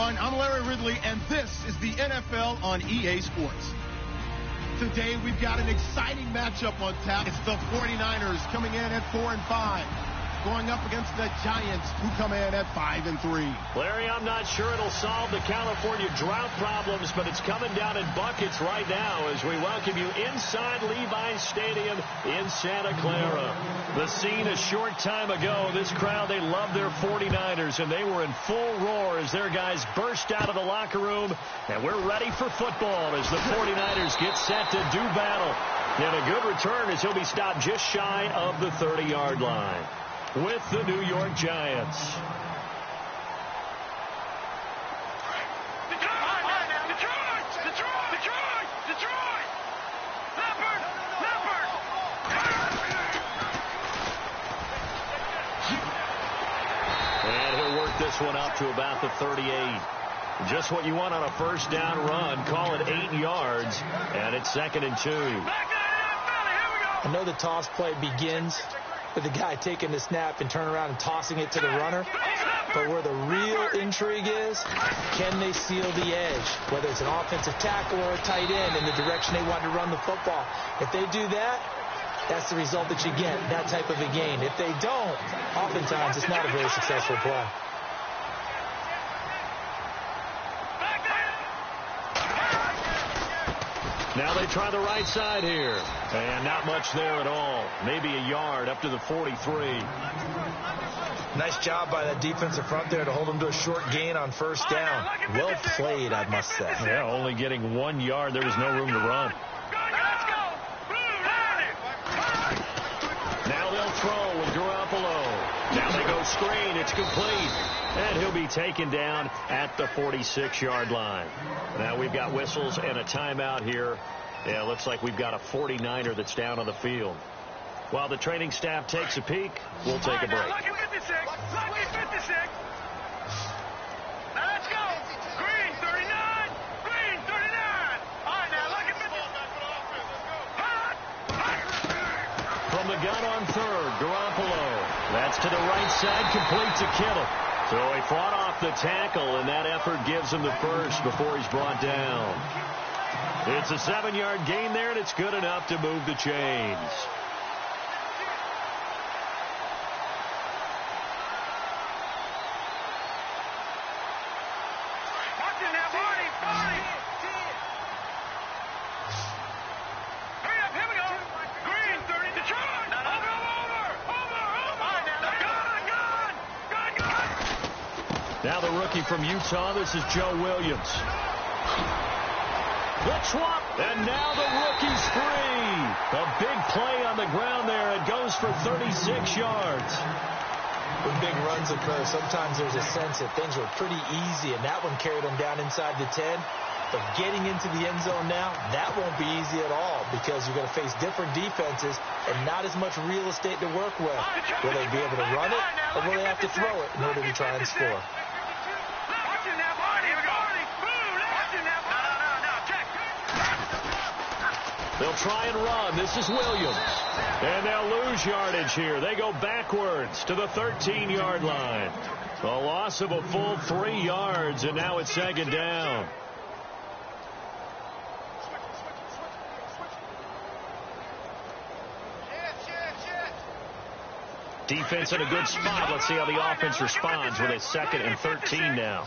everyone. I'm Larry Ridley, and this is the NFL on EA Sports. Today, we've got an exciting matchup on tap. It's the 49ers coming in at 4-5. Going up against the Giants, who come in at 5-3. Larry, I'm not sure it'll solve the California drought problems, but it's coming down in buckets right now as we welcome you inside Levi's Stadium in Santa Clara. The scene a short time ago, this crowd, they love their 49ers, and they were in full roar as their guys burst out of the locker room, and we're ready for football as the 49ers get set to do battle. And a good return as he'll be stopped just shy of the 30-yard line with the New York Giants. And he'll work this one up to about the 38. Just what you want on a first down run. Call it 8 yards, and it's 2nd and 2. I know the toss play begins with the guy taking the snap and turning around and tossing it to the runner. But where the real intrigue is, can they seal the edge? Whether it's an offensive tackle or a tight end in the direction they want to run the football. If they do that, that's the result that you get, that type of a gain. If they don't, oftentimes it's not a very successful play. Now they try the right side here. And not much there at all. Maybe a yard up to the 43. Nice job by that defensive front there to hold them to a short gain on first down. Well played, I must say. Yeah, only getting 1 yard. There was no room to run. Now they'll throw with Garoppolo. Now they go screen. It's complete. And he'll be taken down at the 46-yard line. Now we've got whistles and a timeout here. Yeah, looks like we've got a 49er that's down on the field. While the training staff takes a peek, we'll take a break. Lucky 56. Lucky 56. Now let's go. Green 39. Green 39. All right, now Lucky 56. From the gun on third, Garoppolo. That's to the right side, complete to Kittle. So he fought off the tackle, and that effort gives him the first before he's brought down. It's a 7-yard gain there, and it's good enough to move the chains. Now the rookie from Utah, this is Joe Williams. The swap, and now the rookie's free. A big play on the ground there. It goes for 36 yards. When big runs occur, sometimes there's a sense that things were pretty easy, and that one carried them down inside the 10. But getting into the end zone now, that won't be easy at all because you're going to face different defenses and not as much real estate to work with. Will they be able to run it, or will they have to throw it in order to try and score? They'll try and run. This is Williams. And they'll lose yardage here. They go backwards to the 13-yard line. A loss of a full 3 yards, and now it's 2nd down. Defense in a good spot. Let's see how the offense responds with a 2nd and 13 now.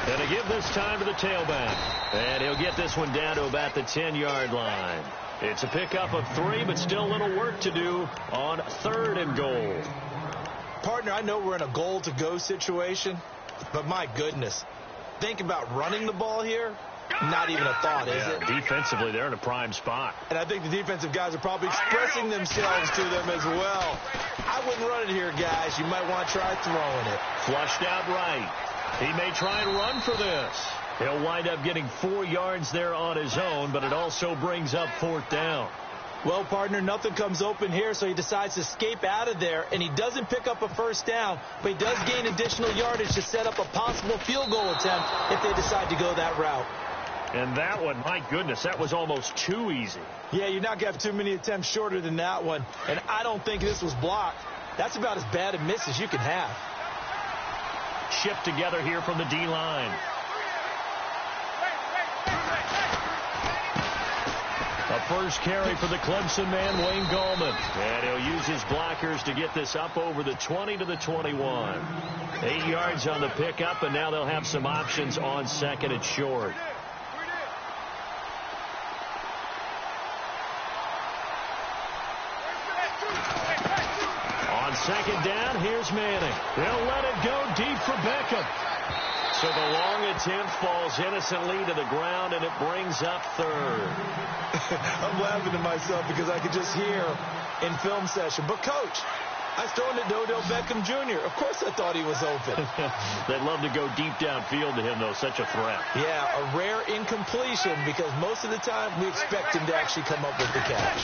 And to give this time to the tailback. And he'll get this one down to about the 10-yard line. It's a pickup of 3, but still a little work to do on 3rd and goal. Partner, I know we're in a goal-to-go situation, but my goodness. Think about running the ball here. Not even a thought, is it? Defensively, they're in a prime spot. And I think the defensive guys are probably expressing themselves to them as well. I wouldn't run it here, guys. You might want to try throwing it. Flushed out right. He may try and run for this. He'll wind up getting 4 yards there on his own, but it also brings up 4th down. Well, partner, nothing comes open here, so he decides to escape out of there, and he doesn't pick up a first down, but he does gain additional yardage to set up a possible field goal attempt if they decide to go that route. And that one, my goodness, that was almost too easy. Yeah, you're not going to have too many attempts shorter than that one. And I don't think this was blocked. That's about as bad a miss as you can have. Shipped together here from the D-line. A first carry for the Clemson man, Wayne Gallman. And he'll use his blockers to get this up over the 20 to the 21. 8 yards on the pickup, and now they'll have some options on second and short. On second down, here's Manning. They'll let it go deep for Beckham. So the long attempt falls innocently to the ground, and it brings up third. I'm laughing to myself because I could just hear in film session, but coach, I was throwing it to Odell Beckham Jr. Of course I thought he was open. They'd love to go deep downfield to him, though. Such a threat. Yeah, a rare incompletion because most of the time we expect him to actually come up with the catch.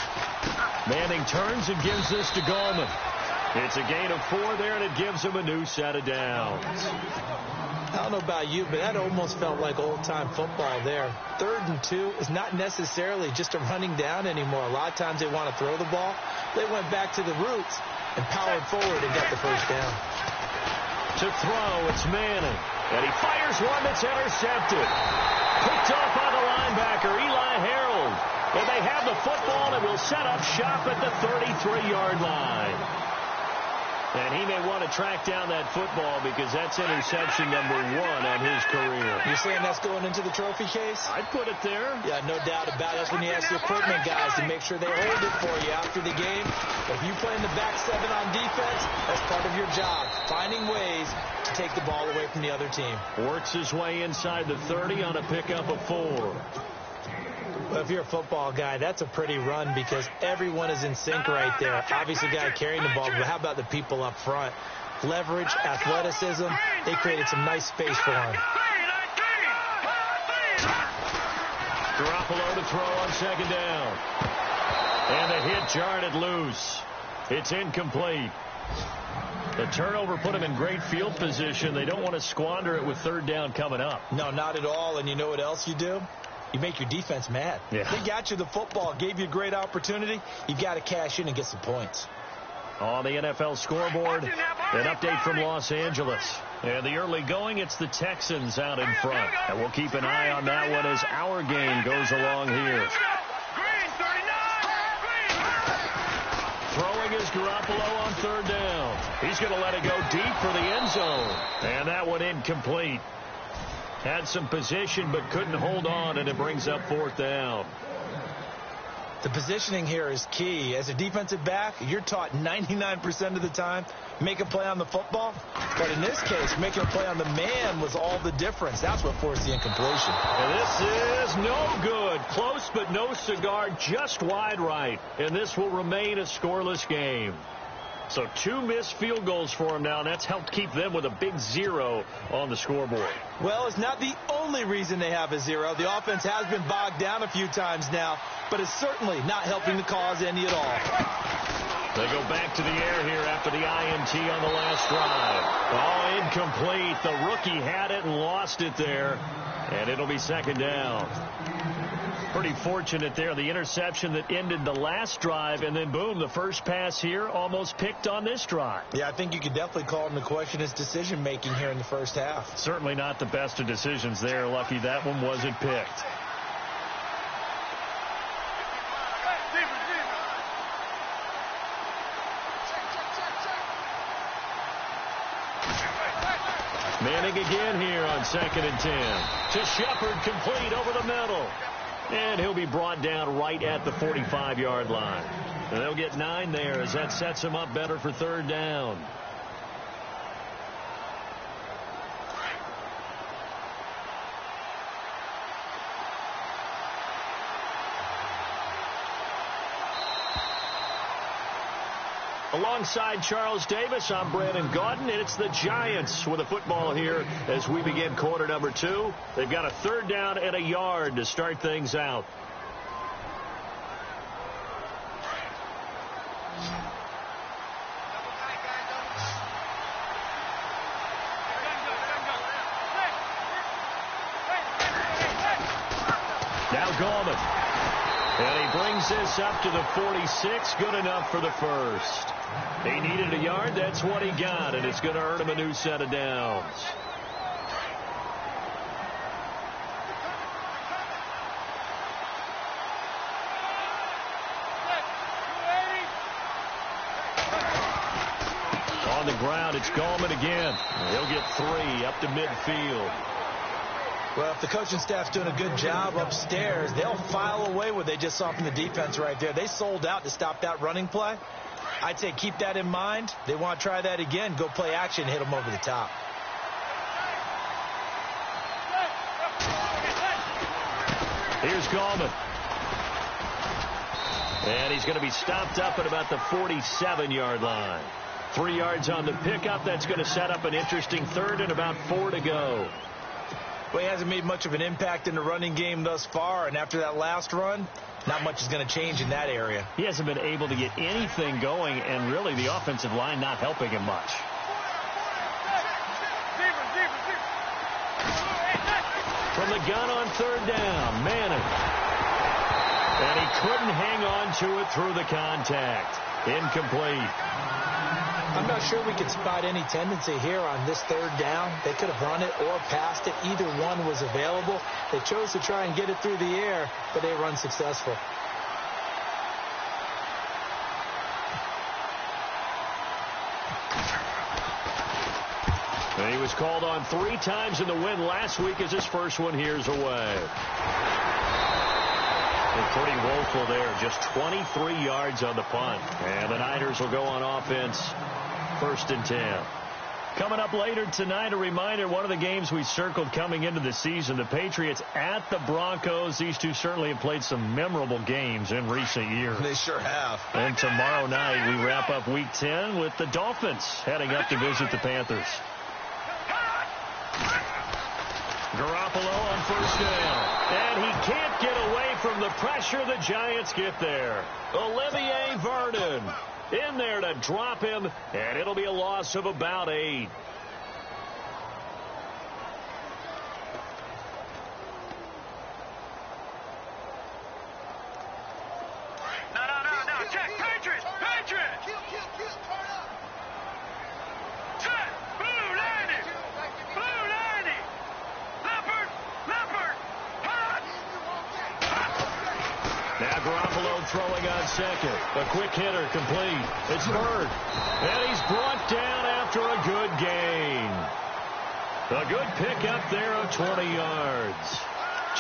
Manning turns and gives this to Gallman. It's a gain of 4 there, and it gives him a new set of downs. I don't know about you, but that almost felt like old-time football there. 3rd and 2 is not necessarily just a running down anymore. A lot of times they want to throw the ball. They went back to the roots and powered forward and got the first down. To throw, it's Manning. And he fires one that's intercepted. Picked off by the linebacker, Eli Harold. And they have the football and will set up shop at the 33-yard line. And he may want to track down that football because that's interception number 1 on his career. You're saying that's going into the trophy case? I'd put it there. Yeah, no doubt about it. That's when you ask the equipment guys to make sure they hold it for you after the game. If you play in the back 7 on defense, that's part of your job, finding ways to take the ball away from the other team. Works his way inside the 30 on a pickup of 4. Well, if you're a football guy, that's a pretty run because everyone is in sync right there. Obviously, the guy carrying the ball, but how about the people up front? Leverage, athleticism, they created some nice space for him. Garoppolo to throw on second down. And the hit jarred it loose. It's incomplete. The turnover put him in great field position. They don't want to squander it with 3rd down coming up. No, not at all. And you know what else you do? You make your defense mad. Yeah. They got you the football, gave you a great opportunity. You've got to cash in and get some points. On the NFL scoreboard, an update from Los Angeles. And the early going, it's the Texans out in front. And we'll keep an eye on that one as our game goes along here. Throwing is Garoppolo on 3rd down. He's going to let it go deep for the end zone. And that one incomplete. Had some position but couldn't hold on, and it brings up 4th down. The positioning here is key. As a defensive back, you're taught 99% of the time, make a play on the football. But in this case, making a play on the man was all the difference. That's what forced the incompletion. And this is no good. Close but no cigar, just wide right. And this will remain a scoreless game. So 2 missed field goals for him now, and that's helped keep them with a big 0 on the scoreboard. Well, it's not the only reason they have a 0. The offense has been bogged down a few times now, but it's certainly not helping the cause any at all. They go back to the air here after the INT on the last drive. Oh, incomplete. The rookie had it and lost it there, and it'll be 2nd down. Pretty fortunate there. The interception that ended the last drive, and then, boom, the first pass here almost picked on this drive. Yeah, I think you could definitely call into question his decision-making here in the first half. Certainly not the best of decisions there. Lucky that one wasn't picked. Manning again here on 2nd and 10. To Shepard, complete over the middle. And he'll be brought down right at the 45-yard line. And they'll get 9 there as that sets him up better for 3rd down. Alongside Charles Davis, I'm Brandon Gaudin, and it's the Giants with a football here as we begin quarter number 2. They've got a 3rd down and a yard to start things out. Now Gallman. And he brings this up to the 46. Good enough for the first. He needed a yard. That's what he got. And it's going to earn him a new set of downs. On the ground, it's Gallman again. He'll get 3 up to midfield. Well, if the coaching staff's doing a good job upstairs, they'll file away what they just saw from the defense right there. They sold out to stop that running play. I'd say keep that in mind. They want to try that again. Go play action, hit them over the top. Here's Gallman. And he's going to be stopped up at about the 47-yard line. 3 yards on the pickup. That's going to set up an interesting third and about 4 to go. Well, he hasn't made much of an impact in the running game thus far, and after that last run, not much is going to change in that area. He hasn't been able to get anything going, and really the offensive line not helping him much. From the gun on third down, Manning. And he couldn't hang on to it through the contact. Incomplete. I'm not sure we can spot any tendency here on this third down. They could have run it or passed it. Either one was available. They chose to try and get it through the air, but they were unsuccessful. And he was called on 3 times in the win last week as his first one here's away. They're pretty woeful there. Just 23 yards on the punt. And the Niners will go on offense. 1st and 10. Coming up later tonight, a reminder, one of the games we circled coming into the season, the Patriots at the Broncos. These two certainly have played some memorable games in recent years. They sure have. And tomorrow night, we wrap up Week 10 with the Dolphins heading up to visit the Panthers. Garoppolo on 1st down. And he can't get away from the pressure. The Giants get there. Olivier Vernon in there to drop him, and it'll be a loss of about 8. No. Check. Patriots. Turn up. Check. Blue 90. Leopard. Hot. Now Garoppolo throwing on second. A quick hitter complete. It's Bird. And he's brought down after a good gain. A good pickup there of 20 yards.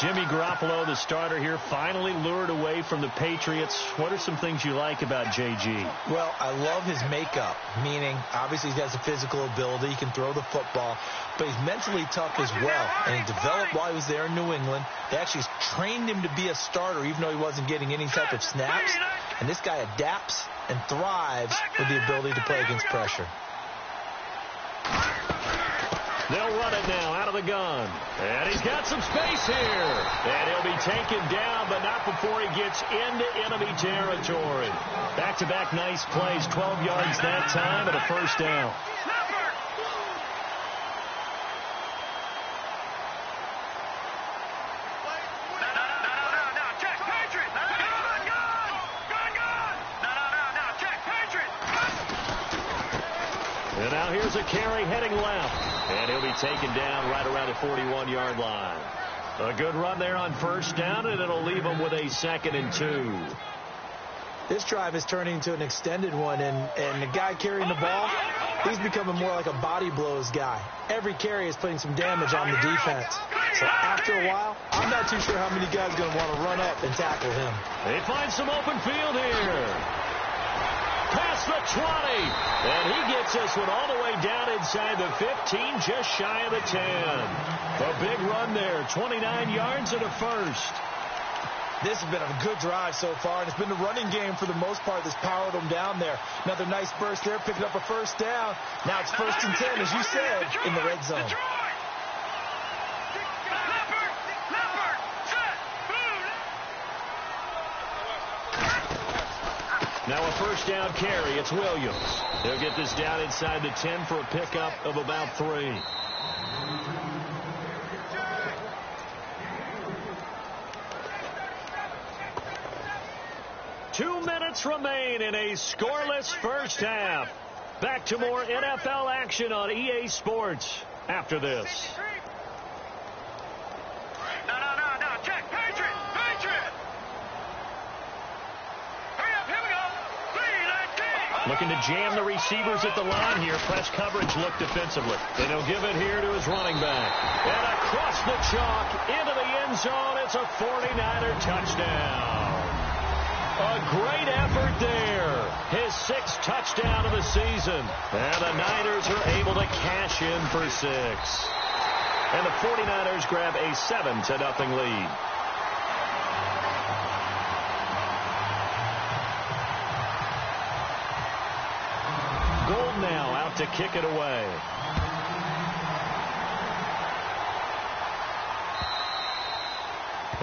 Jimmy Garoppolo, the starter here, finally lured away from the Patriots. What are some things you like about J.G.? Well, I love his makeup, meaning obviously he has a physical ability. He can throw the football, but he's mentally tough as well. And he developed while he was there in New England. They actually trained him to be a starter, even though he wasn't getting any type of snaps. And this guy adapts and thrives with the ability to play against pressure. They'll run it now out of the gun. And he's got some space here. And he'll be taken down, but not before he gets into enemy territory. Back-to-back nice plays, 12 yards that time and a 1st down. And now here's a carry heading left. And he'll be taken down right around the 41-yard line. A good run there on 1st down, and it'll leave him with a 2nd and 2. This drive is turning into an extended one, and the guy carrying the ball, he's becoming more like a body blows guy. Every carry is putting some damage on the defense. So after a while, I'm not too sure how many guys are going to want to run up and tackle him. They find some open field here. Past the 20. And he gets this one all the way down inside the 15, just shy of the 10. A big run there, 29 yards and a 1st. This has been a good drive so far, and it's been the running game for the most part that's powered them down there. Another nice burst there, picking up a 1st down. Now it's 1st and 10, as you said, in the red zone. Now a 1st down carry. It's Williams. They'll get this down inside the 10 for a pickup of about 3. 2 minutes remain in a scoreless first half. Back to more NFL action on EA Sports after this. No. Check. Patriot. Hurry up. Here we go. 3-19. Looking to jam the receivers at the line here. Press coverage look defensively. And he'll give it here to his running back. And across the chalk into the end zone. It's a 49er touchdown. A great effort there. His 6th touchdown of the season. And the Niners are able to cash in for 6. And the 49ers grab a 7-0 lead. Gold now out to kick it away.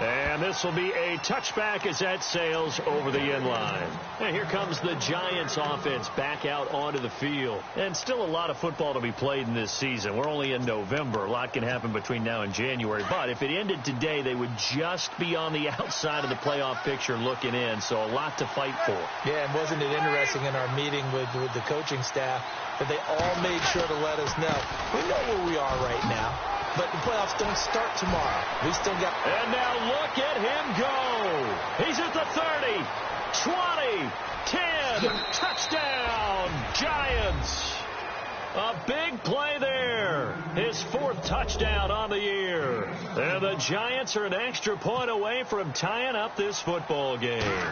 And this will be a touchback as that sails over the end line. And here comes the Giants offense back out onto the field. And still a lot of football to be played in this season. We're only in November. A lot can happen between now and January. But if it ended today, they would just be on the outside of the playoff picture looking in. So a lot to fight for. Yeah, and wasn't it interesting in our meeting with the coaching staff that they all made sure to let us know. We know where we are right now. But the playoffs don't start tomorrow. We still got... And now look at him go. He's at the 30, 20, 10. Touchdown, Giants. A big play there. His 4th touchdown on the year. And the Giants are an extra point away from tying up this football game.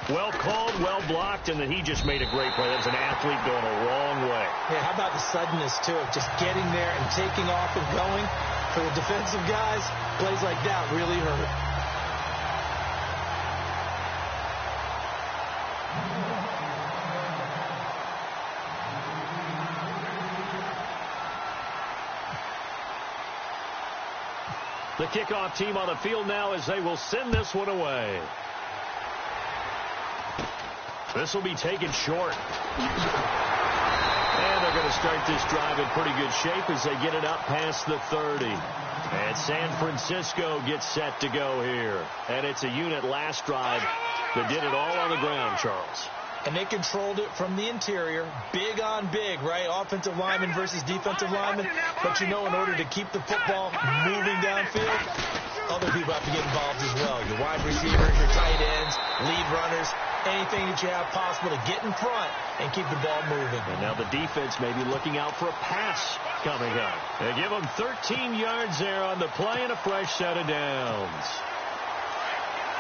Well called, well blocked, and then he just made a great play. That was an athlete going a long way. Yeah, how about the suddenness, too, of just getting there and taking off and going? For the defensive guys, plays like that really hurt. The kickoff team on the field now as they will send this one away. This will be taken short. And they're going to start this drive in pretty good shape as they get it up past the 30. And San Francisco gets set to go here. And it's a unit last drive that did it all on the ground, Charles. And they controlled it from the interior, big on big, right? Offensive lineman versus defensive lineman. But, you know, in order to keep the football moving downfield, other people have to get involved as well. Your wide receivers, your tight ends, lead runners, anything that you have possible to get in front and keep the ball moving. And now the defense may be looking out for a pass coming up. They give them 13 yards there on the play and a fresh set of downs.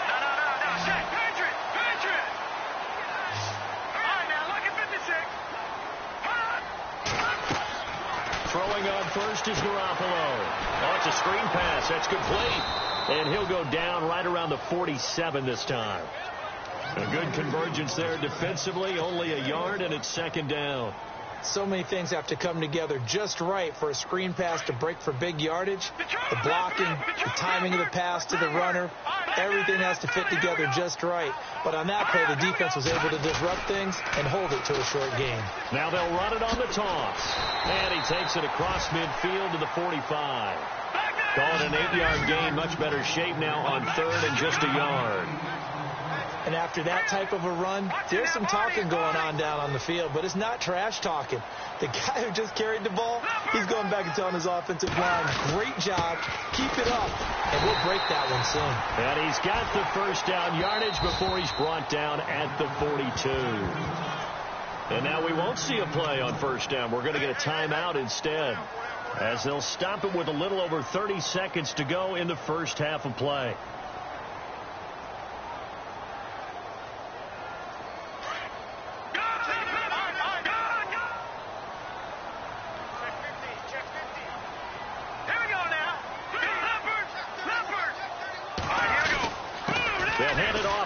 No. Check. Patriot. All right, now look at 56. Throwing on first is Garoppolo. Oh, it's a screen pass. That's complete. And he'll go down right around the 47 this time. A good convergence there defensively, only a yard, and it's 2nd down. So many things have to come together just right for a screen pass to break for big yardage. The blocking, the timing of the pass to the runner, everything has to fit together just right. But on that play, the defense was able to disrupt things and hold it to a short gain. Now they'll run it on the toss. And he takes it across midfield to the 45. Call it an 8-yard gain, much better shape now on 3rd and just a yard. And after that type of a run, there's some talking going on down on the field, but it's not trash talking. The guy who just carried the ball, he's going back and telling his offensive line, great job, keep it up, and we'll break that one soon. And he's got the first down yardage before he's brought down at the 42. And now we won't see a play on first down. We're going to get a timeout instead, as they'll stop it with a little over 30 seconds to go in the first half of play.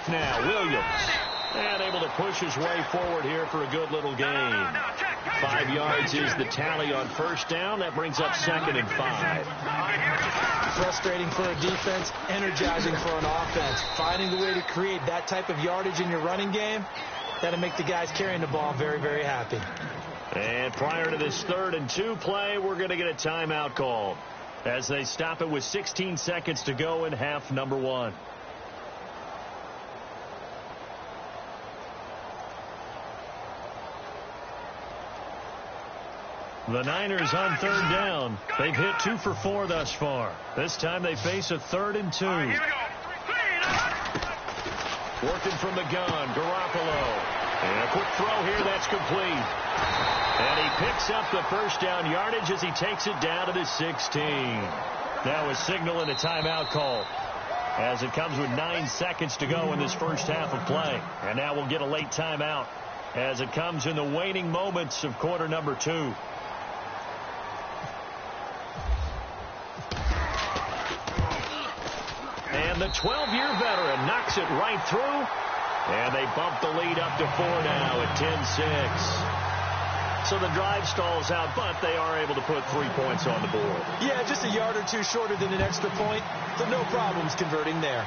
Now, Williams, and able to push his way forward here for a good little gain. 5 yards is the tally on first down. That brings up 2nd and 5. Frustrating for a defense, energizing for an offense. Finding a way to create that type of yardage in your running game, that'll make the guys carrying the ball very, very happy. And prior to this 3rd and 2 play, we're going to get a timeout called as they stop it with 16 seconds to go in half number 1. The Niners on third down. They've hit 2 for 4 thus far. This time they face a 3rd and 2. Working from the gun, Garoppolo. And a quick throw here, that's complete. And he picks up the first down yardage as he takes it down to the 16. Now a signal and a timeout call, as it comes with 9 seconds to go in this first half of play. And now we'll get a late timeout as it comes in the waning moments of quarter number 2. And the 12-year veteran knocks it right through. And they bump the lead up to 4 now at 10-6. So the drive stalls out, but they are able to put 3 points on the board. Yeah, just a yard or two shorter than an extra point, but no problems converting there.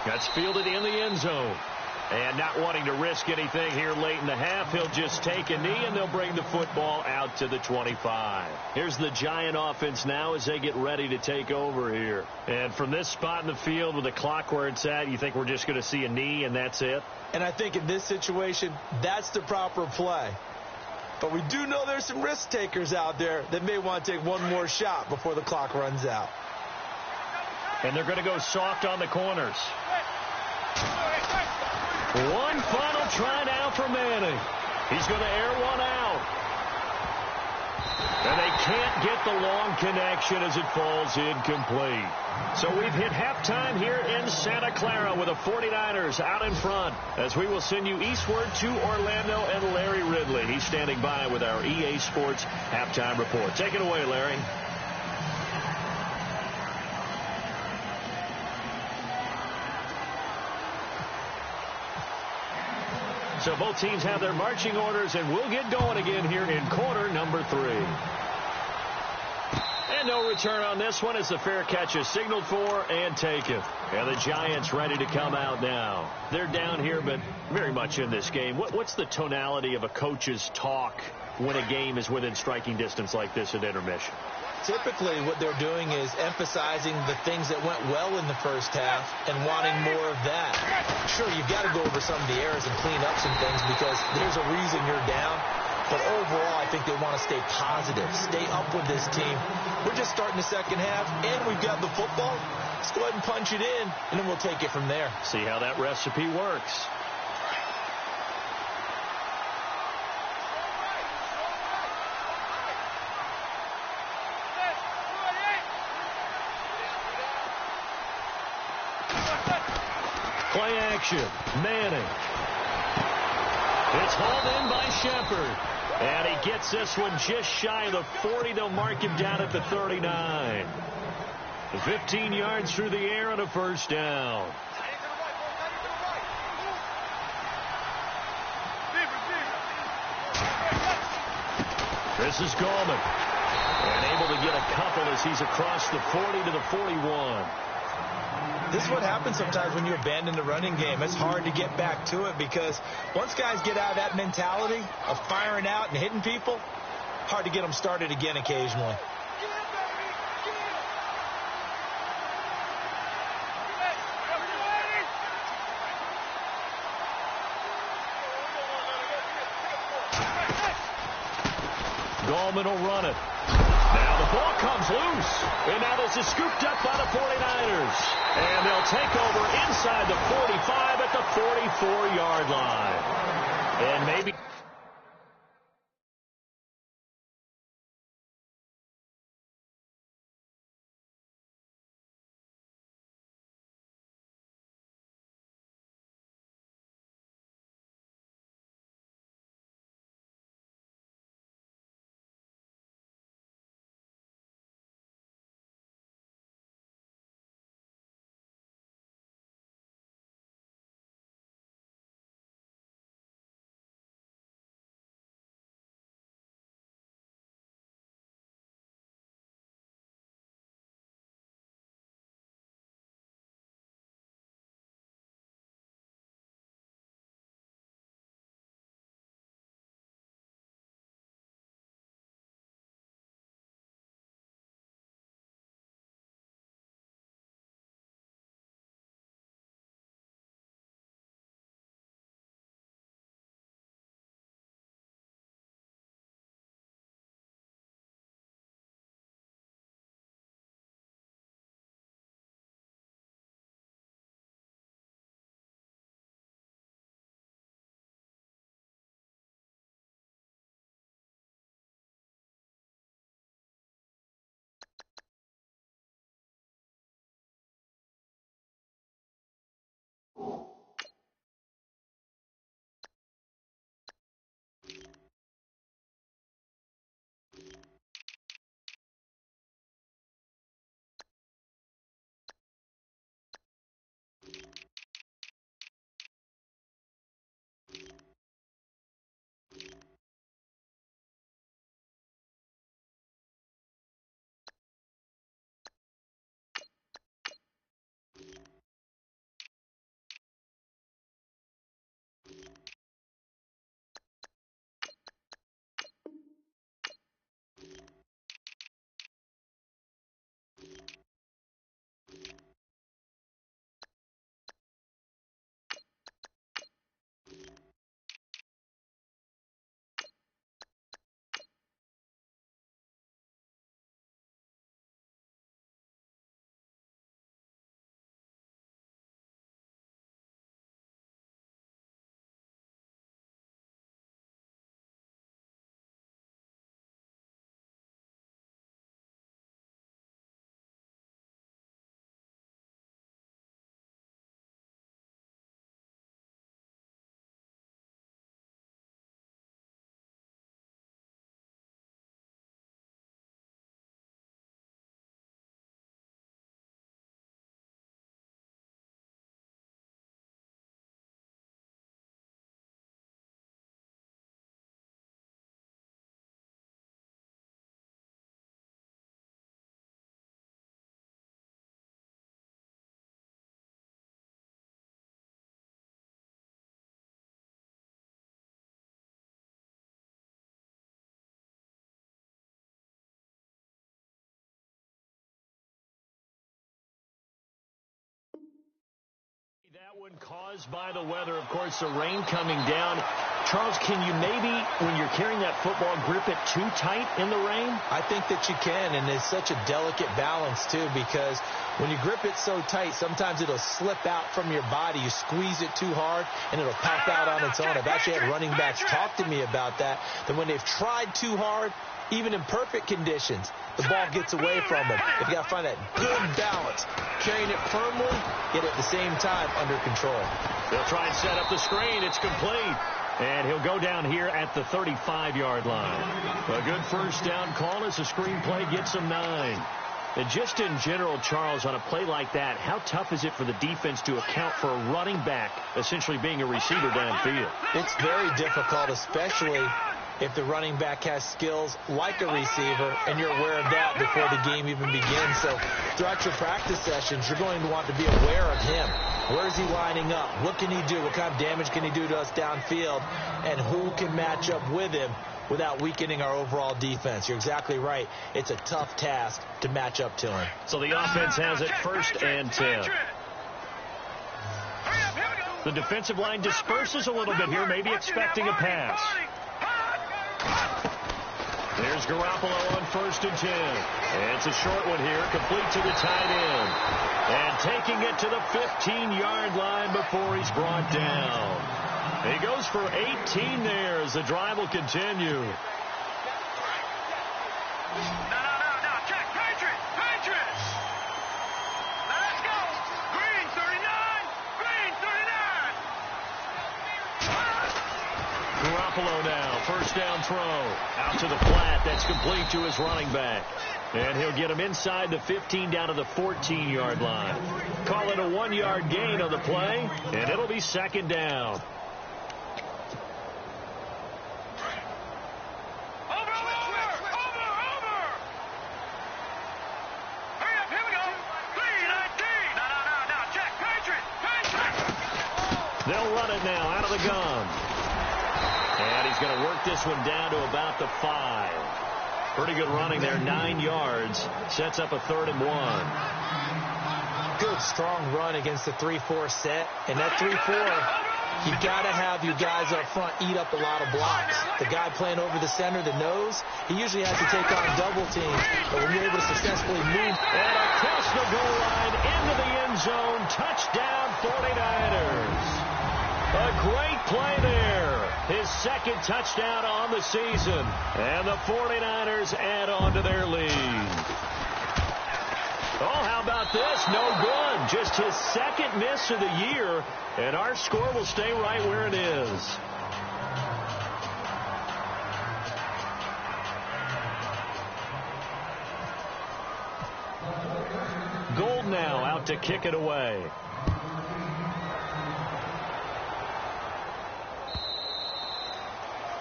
That's fielded in the end zone. And not wanting to risk anything here late in the half, he'll just take a knee, and they'll bring the football out to the 25. Here's the Giant offense now as they get ready to take over here. And from this spot in the field with the clock where it's at, you think we're just going to see a knee and that's it? And I think in this situation, that's the proper play. But we do know there's some risk takers out there that may want to take one more shot before the clock runs out. And they're going to go soft on the corners. One final try now for Manning. He's going to air one out. And they can't get the long connection as it falls incomplete. So we've hit halftime here in Santa Clara with the 49ers out in front, as we will send you eastward to Orlando and Larry Ridley. He's standing by with our EA Sports halftime report. Take it away, Larry. So both teams have their marching orders, and we'll get going again here in quarter number 3. And no return on this one as the fair catch is signaled for and taken. And the Giants ready to come out now. They're down here, but very much in this game. What's the tonality of a coach's talk when a game is within striking distance like this at intermission? Typically, what they're doing is emphasizing the things that went well in the first half and wanting more of that. Sure, you've got to go over some of the errors and clean up some things because there's a reason you're down. But overall, I think they want to stay positive, stay up with this team. We're just starting the second half, and we've got the football. Let's go ahead and punch it in, and then we'll take it from there. See how that recipe works. Play action. Manning. It's hauled in by Shepard. And he gets this one just shy of the 40. They'll mark him down at the 39. 15 yards through the air and a first down. This is Gallman. And able to get a couple as he's across the 40 to the 41. This is what happens sometimes when you abandon the running game. It's hard to get back to it because once guys get out of that mentality of firing out and hitting people, hard to get them started again occasionally. Gallman will run it. Now the ball comes loose. And now this is scooped up by the 49ers. And they'll take over inside the 45 at the 44-yard line. And maybe... one caused by the weather, of course, the rain coming down. Charles, can you maybe, when you're carrying that football, grip it too tight in the rain? I think that you can, and it's such a delicate balance, too, because when you grip it so tight, sometimes it'll slip out from your body. You squeeze it too hard, and it'll pop out on its own. I've actually had running backs talk to me about that when they've tried too hard, even in perfect conditions, the ball gets away from them. You've got to find that good balance, carrying it firmly, yet at the same time under control. They'll try and set up the screen. It's complete. And he'll go down here at the 35-yard line. A good first down call as the screen play gets him 9. And just in general, Charles, on a play like that, how tough is it for the defense to account for a running back essentially being a receiver downfield? It's very difficult, especially if the running back has skills like a receiver, and you're aware of that before the game even begins. So throughout your practice sessions, you're going to want to be aware of him. Where is he lining up? What can he do? What kind of damage can he do to us downfield? And who can match up with him without weakening our overall defense? You're exactly right. It's a tough task to match up to him. So the offense has it 1st and 10. The defensive line disperses a little bit here, maybe expecting a pass. There's Garoppolo on 1st and 10. And it's a short one here, complete to the tight end. And taking it to the 15-yard line before he's brought down. He goes for 18 there as the drive will continue. No, check, Patriots. Now let's go. Green 39. Garoppolo now, 1st down throw. Out to the flat, that's complete to his running back. And he'll get him inside the 15 down to the 14-yard line. Call it a 1-yard gain on the play, and it'll be 2nd down. Over. Hurry up, here we go. 3-19. No, check, Patriots. They'll run it now out of the gun. And he's going to work this one down to about the 5. Pretty good running there, 9 yards. Sets up a 3rd and 1. Good, strong run against the 3-4 set. And that 3-4, you got to have your guys up front eat up a lot of blocks. The guy playing over the center, the nose, he usually has to take on double teams. But when you're able to successfully move. And across the goal line, into the end zone, touchdown 49ers. A great play there. His 2nd touchdown on the season. And the 49ers add on to their lead. Oh, how about this? No good. Just his 2nd miss of the year. And our score will stay right where it is. Gold now out to kick it away.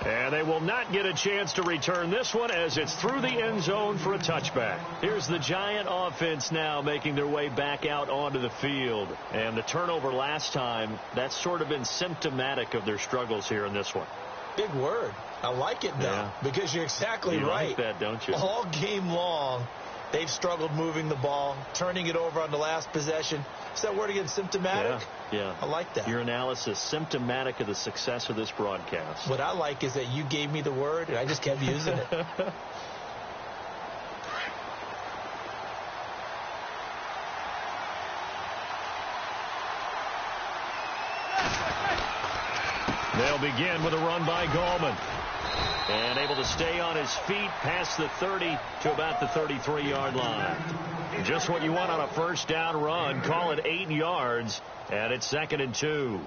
And they will not get a chance to return this one as it's through the end zone for a touchback. Here's the Giant offense now making their way back out onto the field. And the turnover last time, that's sort of been symptomatic of their struggles here in this one. Big word. I like it, though, because you're exactly right. You like that, don't you? All game long, they've struggled moving the ball, turning it over on the last possession. Is that word again, symptomatic? Yeah. I like that. Your analysis, symptomatic of the success of this broadcast. What I like is that you gave me the word, and I just kept using it. They'll begin with a run by Gallman. And able to stay on his feet past the 30 to about the 33-yard line. Just what you want on a 1st down run. Call it 8 yards. And it's 2nd and 2.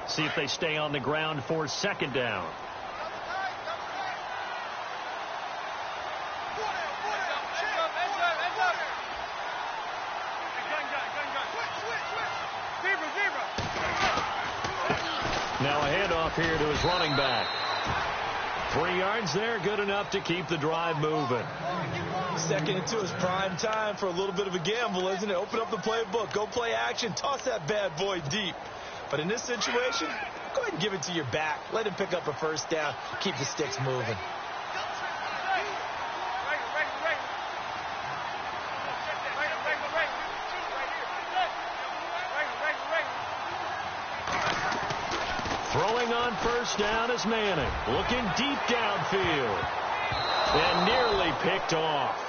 See if they stay on the ground for 2nd down. Now a handoff here to his running back. 3 yards there, good enough to keep the drive moving. 2nd and 2 is prime time for a little bit of a gamble, isn't it? Open up the playbook, go play action, toss that bad boy deep. But in this situation, Go ahead and give it to your back. Let him pick up a first down. Keep the sticks moving. Throwing on first down is Manning. Looking deep downfield. And nearly picked off.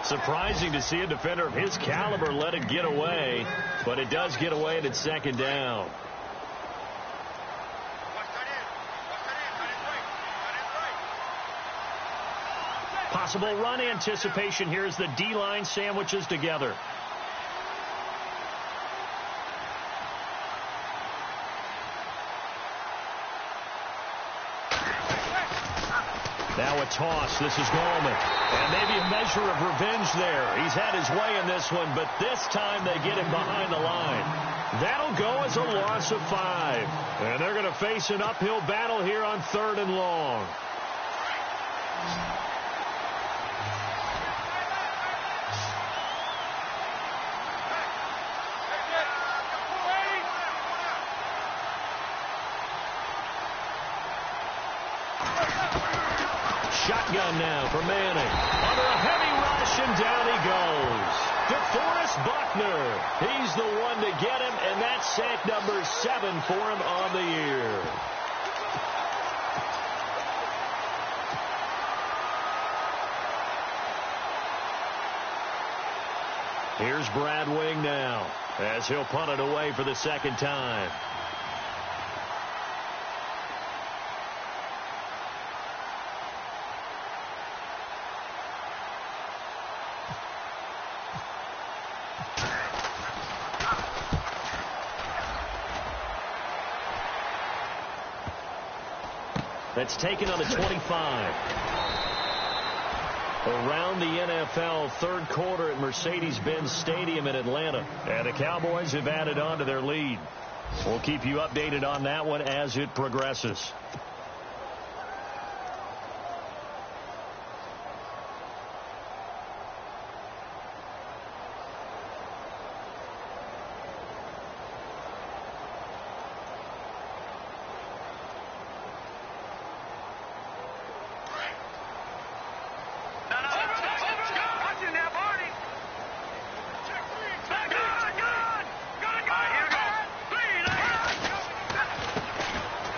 Surprising to see a defender of his caliber let it get away. But it does get away and it's second down. Possible run anticipation here as the D-line sandwiches together. Now a toss. This is Gallman. And maybe a measure of revenge there. He's had his way in this one, but this time they get him behind the line. That'll go as a loss of 5. And they're going to face an uphill battle here on 3rd and long. Shotgun now for Manning. Under a heavy rush, and down he goes. DeForest Buckner. He's the one to get him, and that's sack number 7 for him on the year. Here's Brad Wing now, as he'll punt it away for the second time. That's taken on the 25. Around the NFL, 3rd quarter at Mercedes-Benz Stadium in Atlanta. And the Cowboys have added on to their lead. We'll keep you updated on that one as it progresses.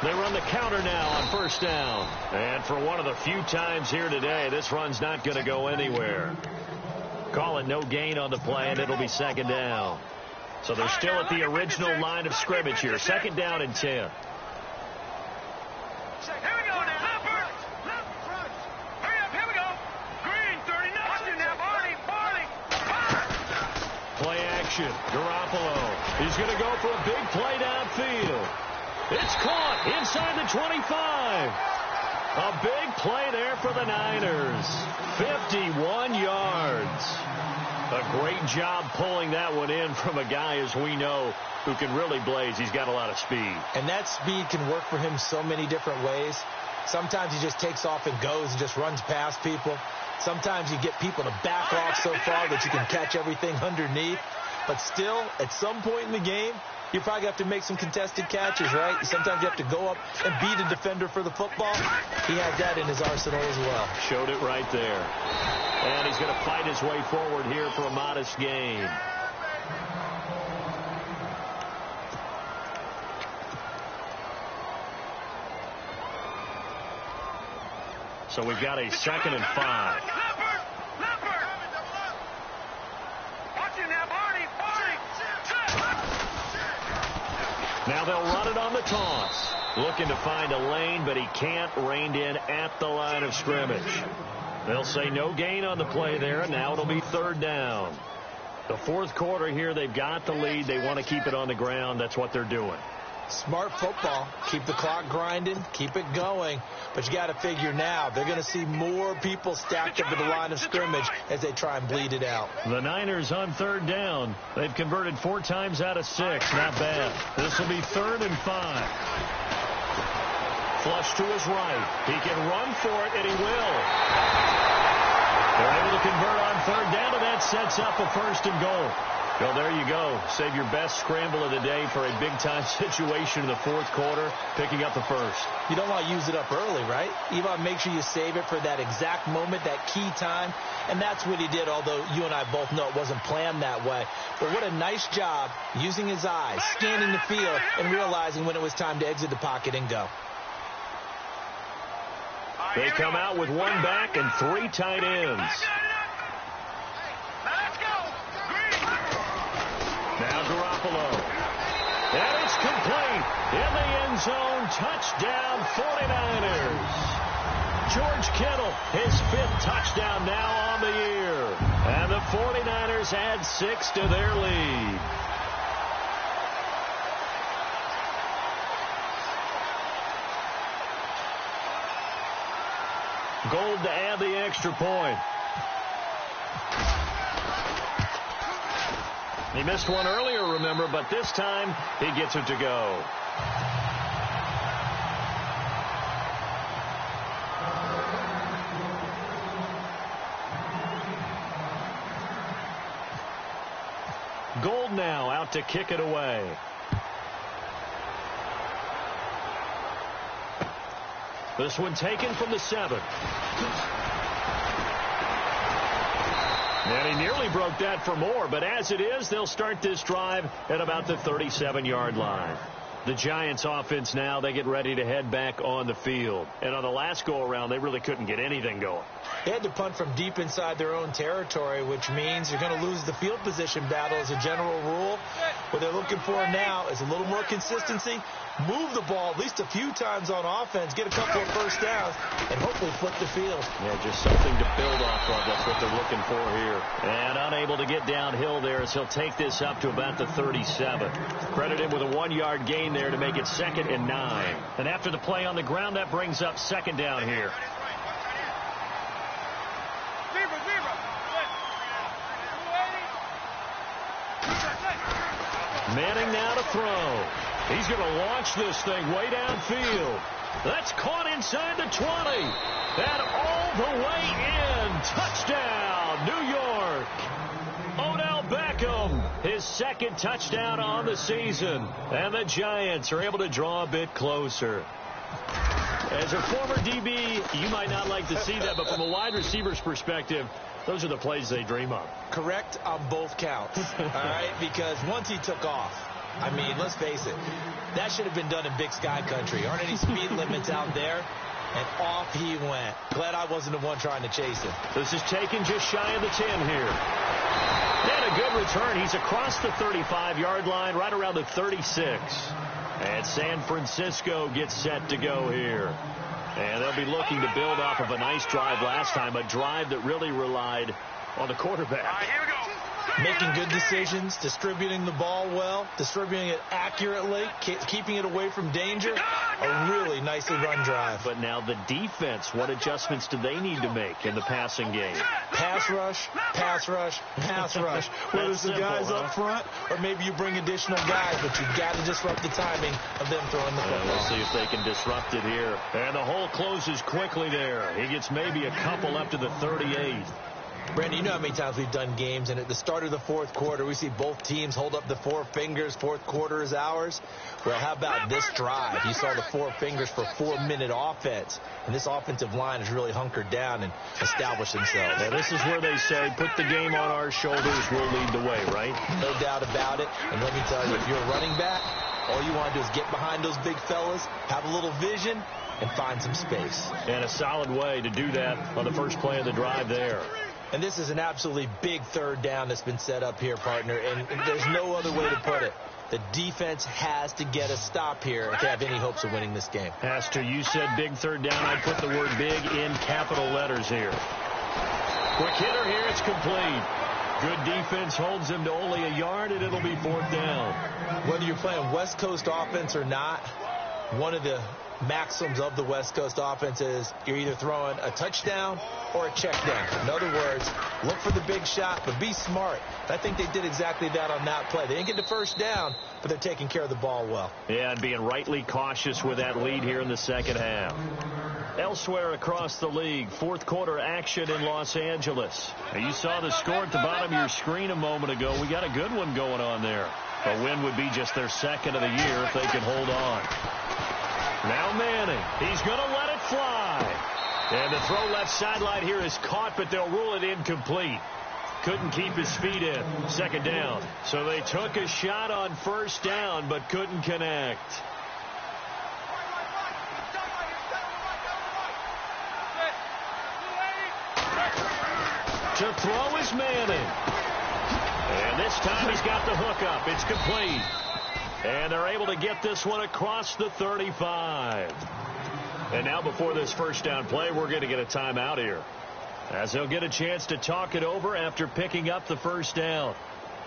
They run the counter now on first down. And for one of the few times here today, this run's not going to go anywhere. Call it no gain on the play, and it'll be second down. So they're still at the original line of scrimmage here. Second down and 10. Play action. Garoppolo. He's going to go for a big play downfield. It's caught inside the 25. A big play there for the Niners. 51 yards. A great job pulling that one in from a guy, as we know, who can really blaze. He's got a lot of speed. And that speed can work for him so many different ways. Sometimes he just takes off and goes and just runs past people. Sometimes you get people to back off so far that you can catch everything underneath. But still, at some point in the game, you probably have to make some contested catches, right? Sometimes you have to go up and beat a defender for the football. He had that in his arsenal as well. Showed it right there. And he's going to fight his way forward here for a modest gain. So we've got a 2nd and 5. Now they'll run it on the toss. Looking to find a lane, but he can't. Reined in at the line of scrimmage. They'll say no gain on the play there, and now it'll be 3rd down. The 4th quarter here, they've got the lead. They want to keep it on the ground. That's what they're doing. Smart football. Keep the clock grinding. Keep it going. But you got to figure now, they're going to see more people stacked up at the line of scrimmage as they try and bleed it out. The Niners on 3rd down. They've converted 4 times out of 6. Not bad. This will be 3rd and 5. Flush to his right. He can run for it, and he will. They're able to convert on 3rd down, and that sets up a 1st and goal. Well, there you go. Save your best scramble of the day for a big-time situation in the fourth quarter, picking up the first. You don't want to use it up early, right? You want to make sure you save it for that exact moment, that key time. And that's what he did, although you and I both know it wasn't planned that way. But what a nice job using his eyes, scanning the field, and realizing when it was time to exit the pocket and go. They come out with one back and 3 tight ends. Now Garoppolo. And it's complete. In the end zone, touchdown 49ers. George Kittle, his 5th touchdown now on the year. And the 49ers add 6 to their lead. Gold to add the extra point. He missed one earlier, remember, but this time he gets it to go. Gold now out to kick it away. This one taken from the 7. And he nearly broke that for more, but as it is, they'll start this drive at about the 37-yard line. The Giants offense now, they get ready to head back on the field. And on the last go-around, they really couldn't get anything going. They had to punt from deep inside their own territory, which means you're going to lose the field position battle as a general rule. What they're looking for now is a little more consistency, move the ball at least a few times on offense, get a couple of first downs, and hopefully flip the field. Yeah, just something to build off of. That's what they're looking for here. And unable to get downhill there as he'll take this up to about the 37. Credit him with a 1-yard gain there to make it 2nd and 9. And after the play on the ground, that brings up 2nd down here. Manning now to throw. He's going to launch this thing way downfield. That's caught inside the 20. And all the way in. Touchdown, New York. Odell Beckham, his 2nd touchdown on the season. And the Giants are able to draw a bit closer. As a former DB, you might not like to see that, but from a wide receiver's perspective, those are the plays they dream of. Correct on both counts, all right? Because once he took off, I mean, let's face it, that should have been done in Big Sky country. Aren't any speed limits out there? And off he went. Glad I wasn't the one trying to chase him. This is taken just shy of the 10 here. And a good return. He's across the 35-yard line, right around the 36. And San Francisco gets set to go here. And they'll be looking to build off of a nice drive last time, a drive that really relied on the quarterback. Here we go. Making good decisions, distributing the ball well, distributing it accurately, keeping it away from danger. A really nicely run drive. But now the defense, what adjustments do they need to make in the passing game? Pass rush, pass rush, pass rush. Whether it's the guys up front or maybe you bring additional guys, but you've got to disrupt the timing of them throwing the football. We'll see if they can disrupt it here. And the hole closes quickly there. He gets maybe a couple up to the 38. Brandon, you know how many times we've done games, and at the start of the fourth quarter, we see both teams hold up the 4 fingers, fourth quarter is ours. Well, how about this drive? You saw the 4 fingers for 4-minute offense, and this offensive line has really hunkered down and established themselves. Yeah, this is where they say, put the game on our shoulders, we'll lead the way, right? No doubt about it, and let me tell you, if you're a running back, all you want to do is get behind those big fellas, have a little vision, and find some space. And a solid way to do that on the first play of the drive there. And this is an absolutely big 3rd down that's been set up here, partner, and there's no other way to put it. The defense has to get a stop here if they have any hopes of winning this game. Has to. You said big 3rd down. I put the word big in capital letters here. Quick hitter here. It's complete. Good defense holds him to only a yard, and it'll be 4th down. Whether you're playing West Coast offense or not, one of the maxims of the West Coast offense is you're either throwing a touchdown or a check down. In other words, look for the big shot, but be smart. I think they did exactly that on that play. They didn't get the first down, but they're taking care of the ball well. Yeah, and being rightly cautious with that lead here in the second half. Elsewhere across the league, fourth quarter action in Los Angeles. Now, you saw the score at the bottom of your screen a moment ago. We got a good one going on there. A win would be just their second of the year if they can hold on. Now Manning. He's going to let it fly. And the throw left sideline here is caught, but they'll rule it incomplete. Couldn't keep his feet in. Second down. So they took a shot on first down, but couldn't connect. To throw is Manning. And this time he's got the hook up. It's complete. And they're able to get this one across the 35. And now before this first down play, we're going to get a timeout here, as they'll get a chance to talk it over after picking up the first down.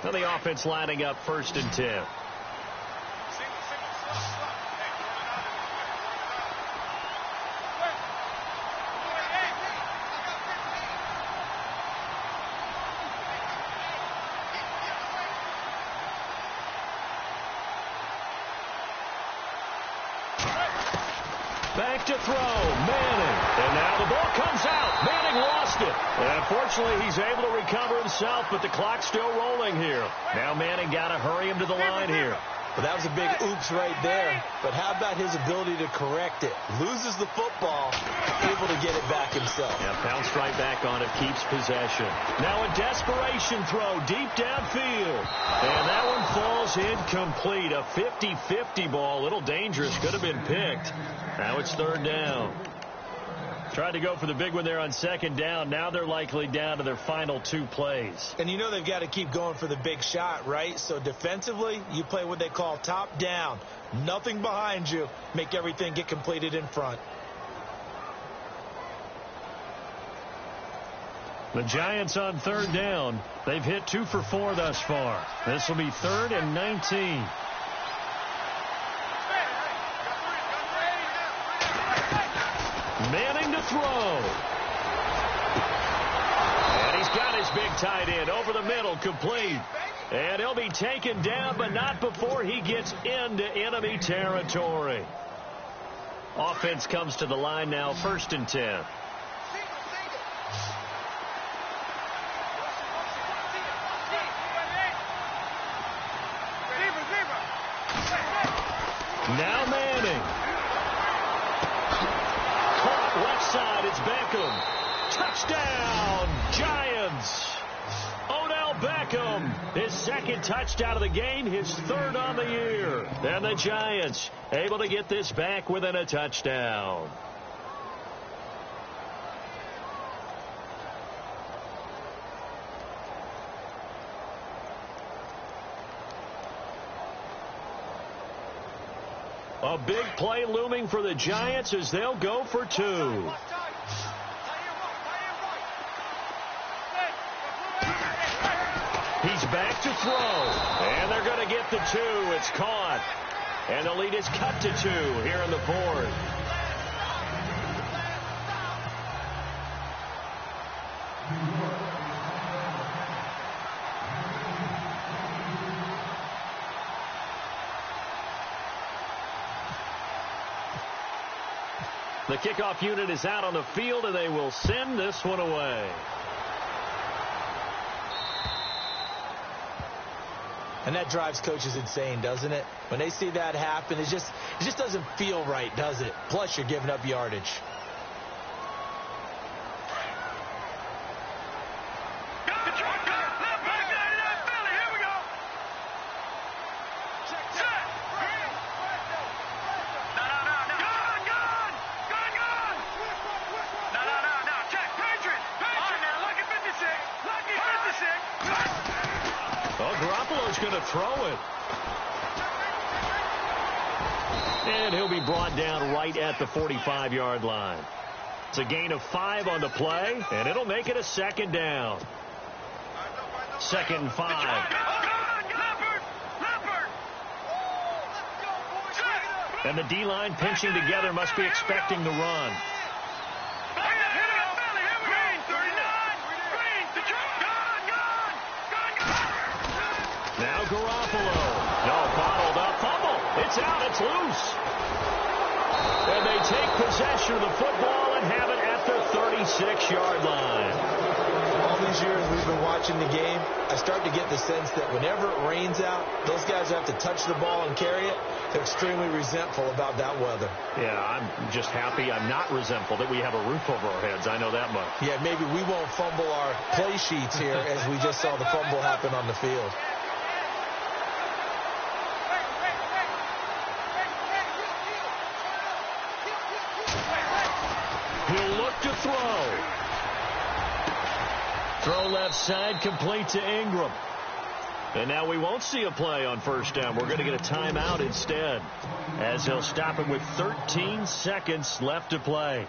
Now the offense lining up 1st and 10. Back to throw, Manning. And now the ball comes out. Manning lost it. And unfortunately, he's able to recover himself, but the clock's still rolling here. Now Manning got to hurry him to the line here. Well, that was a big oops right there. But how about his ability to correct it? Loses the football, able to get it back himself. Yeah, bounced right back on it, keeps possession. Now a desperation throw deep downfield. And that one falls incomplete. A 50-50 ball, a little dangerous, could have been picked. Now it's 3rd down. Tried to go for the big one there on 2nd down. Now they're likely down to their final 2 plays. And you know they've got to keep going for the big shot, right? So defensively, you play what they call top down. Nothing behind you. Make everything get completed in front. The Giants on 3rd down. They've hit 2 for 4 thus far. This will be 3rd and 19. Manning to throw. And he's got his big tight end over the middle, complete. And he'll be taken down, but not before he gets into enemy territory. Offense comes to the line now, 1st and 10. Now Manning. Left side, it's Beckham. Touchdown, Giants. Odell Beckham, his 2nd touchdown of the game, his 3rd on the year. And the Giants able to get this back within a touchdown. A big play looming for the Giants as they'll go for 2. He's back to throw. And they're going to get the 2. It's caught. And the lead is cut to 2 here in the 4th. The kickoff unit is out on the field, and they will send this one away. And that drives coaches insane, doesn't it? When they see that happen, it just doesn't feel right, does it? Plus, you're giving up yardage. Going to throw it. And he'll be brought down right at the 45-yard line. It's a gain of 5 on the play, and it'll make it a 2nd down. 2nd and 5. And the D-line pinching together must be expecting the run. Now Garoppolo. No, bottled up. Fumble. It's out. It's loose. And they take possession of the football and have it at the 36-yard line. All these years we've been watching the game, I start to get the sense that whenever it rains out, those guys who have to touch the ball and carry it, they're extremely resentful about that weather. Yeah, I'm just happy I'm not resentful that we have a roof over our heads. I know that much. Yeah, maybe we won't fumble our play sheets here as we just saw the fumble happen on the field. He'll look to throw. Throw left side, complete to Ingram. And now we won't see a play on first down. We're going to get a timeout instead, as he'll stop it with 13 seconds left to play.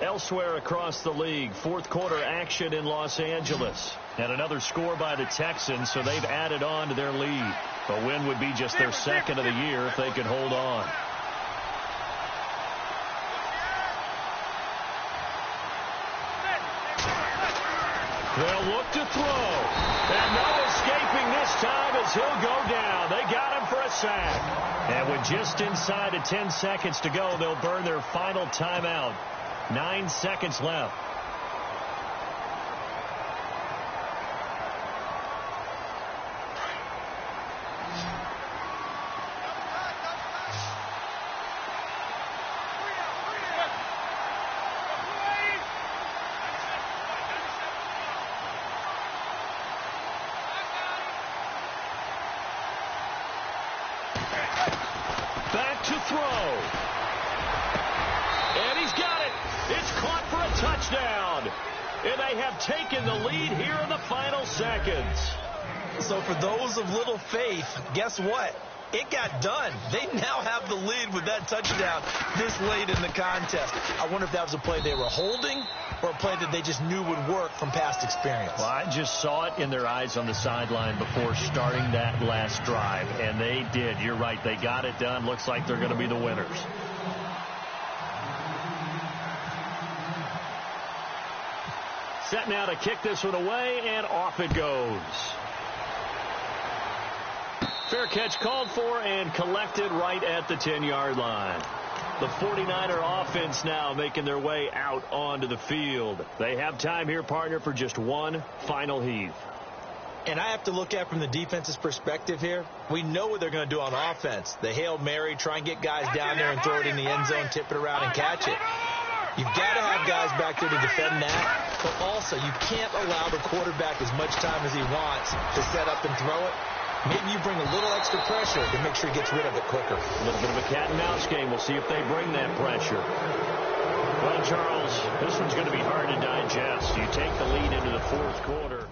Elsewhere across the league, fourth quarter action in Los Angeles. And another score by the Texans, so they've added on to their lead. A win would be just their second of the year if they could hold on. They'll look to throw. And no escaping this time as he'll go down. They got him for a sack. And with just inside of 10 seconds to go, they'll burn their final timeout. 9 seconds left. Back to throw. And he's got it. It's caught for a touchdown. And they have taken the lead here in the final seconds. So for those of little faith, guess what? It got done. They now have the lead with that touchdown this late in the contest. I wonder if that was a play they were holding or a play that they just knew would work from past experience. Well, I just saw it in their eyes on the sideline before starting that last drive, and they did. You're right. They got it done. Looks like they're going to be the winners. Set now to kick this one away, and off it goes. Fair catch called for and collected right at the 10-yard line. The 49er offense now making their way out onto the field. They have time here, partner, for just one final heave. And I have to look at from the defense's perspective here. We know what they're going to do on offense. The Hail Mary, try and get guys down there and throw it in the end zone, tip it around and catch it. You've got to have guys back there to defend that. But also, you can't allow the quarterback as much time as he wants to set up and throw it. Maybe you bring a little extra pressure to make sure he gets rid of it quicker. A little bit of a cat and mouse game. We'll see if they bring that pressure. Well, Charles, this one's going to be hard to digest. You take the lead into the fourth quarter.